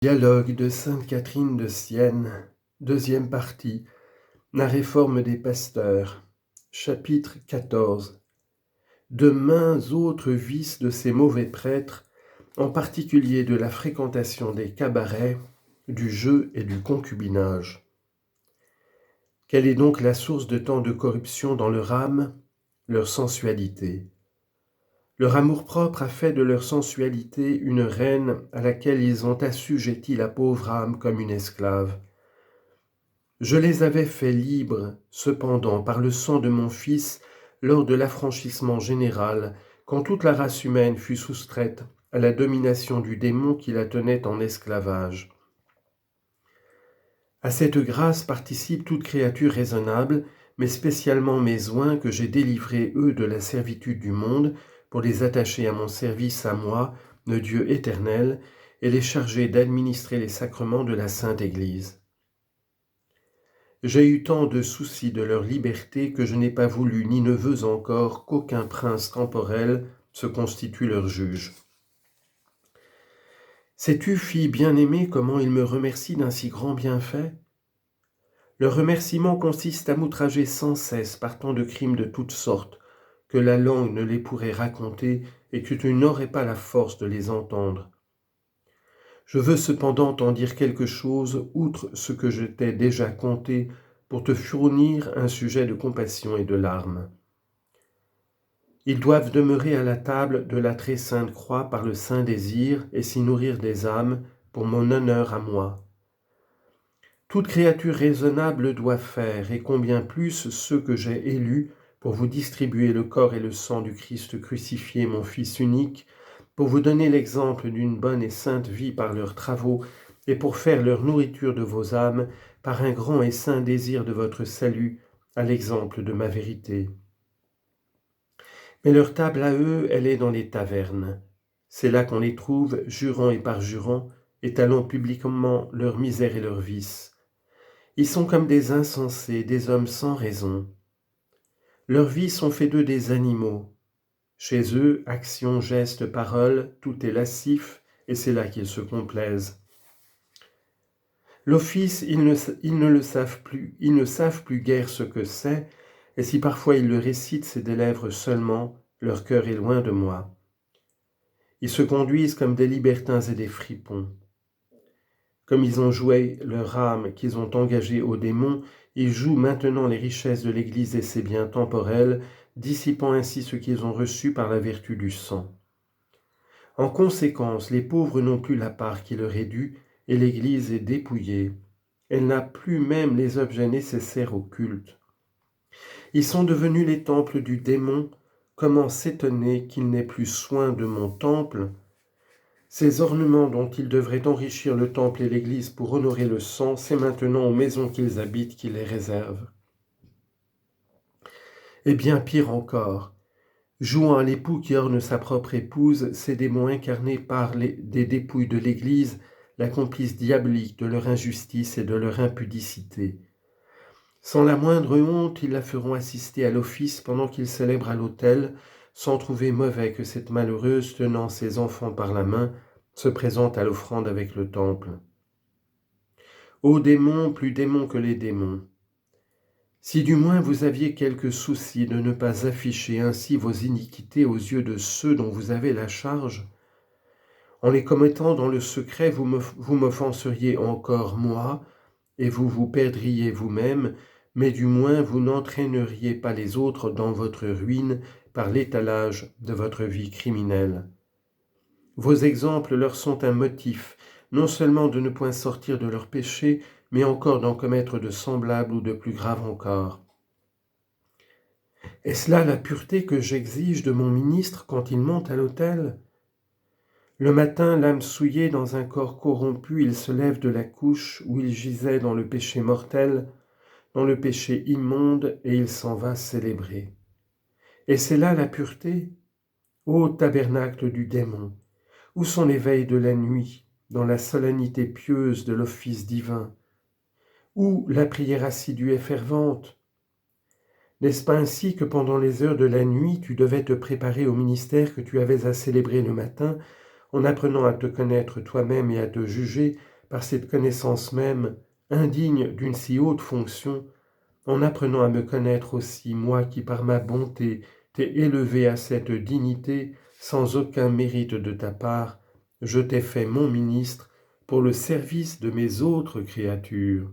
Dialogue de sainte Catherine de Sienne, deuxième partie, la réforme des pasteurs, chapitre 14. De maints autres vices de ces mauvais prêtres, en particulier de la fréquentation des cabarets, du jeu et du concubinage. Quelle est donc la source de tant de corruption dans leur âme? Leur sensualité. Leur amour-propre a fait de leur sensualité une reine à laquelle ils ont assujetti la pauvre âme comme une esclave. Je les avais faits libres, cependant, par le sang de mon Fils, lors de l'affranchissement général, quand toute la race humaine fut soustraite à la domination du démon qui la tenait en esclavage. À cette grâce participe toute créature raisonnable, mais spécialement mes oins que j'ai délivrés, eux, de la servitude du monde, pour les attacher à mon service à moi, le Dieu éternel, et les charger d'administrer les sacrements de la Sainte Église. J'ai eu tant de soucis de leur liberté que je n'ai pas voulu ni ne veux encore qu'aucun prince temporel se constitue leur juge. Sais-tu, fille bien-aimée, comment ils me remercient d'un si grand bienfait? Le remerciement consiste à m'outrager sans cesse par tant de crimes de toutes sortes, que la langue ne les pourrait raconter et que tu n'aurais pas la force de les entendre. Je veux cependant t'en dire quelque chose, outre ce que je t'ai déjà conté, pour te fournir un sujet de compassion et de larmes. Ils doivent demeurer à la table de la très sainte croix par le saint désir et s'y nourrir des âmes, pour mon honneur à moi. Toute créature raisonnable doit faire, et combien plus ceux que j'ai élus, pour vous distribuer le corps et le sang du Christ crucifié, mon Fils unique, pour vous donner l'exemple d'une bonne et sainte vie par leurs travaux, et pour faire leur nourriture de vos âmes, par un grand et saint désir de votre salut, à l'exemple de ma vérité. Mais leur table à eux, elle est dans les tavernes. C'est là qu'on les trouve, jurant et parjurant, étalant publiquement leur misère et leurs vices. Ils sont comme des insensés, des hommes sans raison. Leurs vies sont faits d'eux des animaux. Chez eux, action, geste, parole, tout est lascif, et c'est là qu'ils se complaisent. L'office, ils ne le savent plus, ils ne savent plus guère ce que c'est, et si parfois ils le récitent, c'est des lèvres seulement, leur cœur est loin de moi. Ils se conduisent comme des libertins et des fripons. Comme ils ont joué leur âme qu'ils ont engagée au démon, ils jouent maintenant les richesses de l'Église et ses biens temporels, dissipant ainsi ce qu'ils ont reçu par la vertu du sang. En conséquence, les pauvres n'ont plus la part qui leur est due, et l'Église est dépouillée. Elle n'a plus même les objets nécessaires au culte. Ils sont devenus les temples du démon. Comment s'étonner qu'il n'ait plus soin de mon temple? Ces ornements dont ils devraient enrichir le temple et l'Église pour honorer le sang, c'est maintenant aux maisons qu'ils habitent qu'ils les réservent. Et bien pire encore, jouant à l'époux qui orne sa propre épouse, ces démons incarnés par des dépouilles de l'Église, la complice diabolique de leur injustice et de leur impudicité. Sans la moindre honte, ils la feront assister à l'office pendant qu'ils célèbrent à l'autel, sans trouver mauvais que cette malheureuse, tenant ses enfants par la main, se présente à l'offrande avec le temple. Ô démons, plus démons que les démons, si du moins vous aviez quelque souci de ne pas afficher ainsi vos iniquités aux yeux de ceux dont vous avez la charge, en les commettant dans le secret, vous m'offenseriez encore moi, et vous vous perdriez vous-même, mais du moins vous n'entraîneriez pas les autres dans votre ruine par l'étalage de votre vie criminelle. Vos exemples leur sont un motif, non seulement de ne point sortir de leurs péchés, mais encore d'en commettre de semblables ou de plus graves encore. Est-ce là la pureté que j'exige de mon ministre quand il monte à l'autel? Le matin, l'âme souillée dans un corps corrompu, il se lève de la couche où il gisait dans le péché mortel, dans le péché immonde, et il s'en va célébrer. Et c'est là la pureté? Ô tabernacle du démon! Où sont les veilles de la nuit, dans la solennité pieuse de l'office divin? Où la prière assidue et fervente? N'est-ce pas ainsi que pendant les heures de la nuit, tu devais te préparer au ministère que tu avais à célébrer le matin, en apprenant à te connaître toi-même et à te juger, par cette connaissance même, indigne d'une si haute fonction, en apprenant à me connaître aussi, moi qui par ma bonté t'ai élevé à cette dignité sans aucun mérite de ta part, je t'ai fait mon ministre pour le service de mes autres créatures.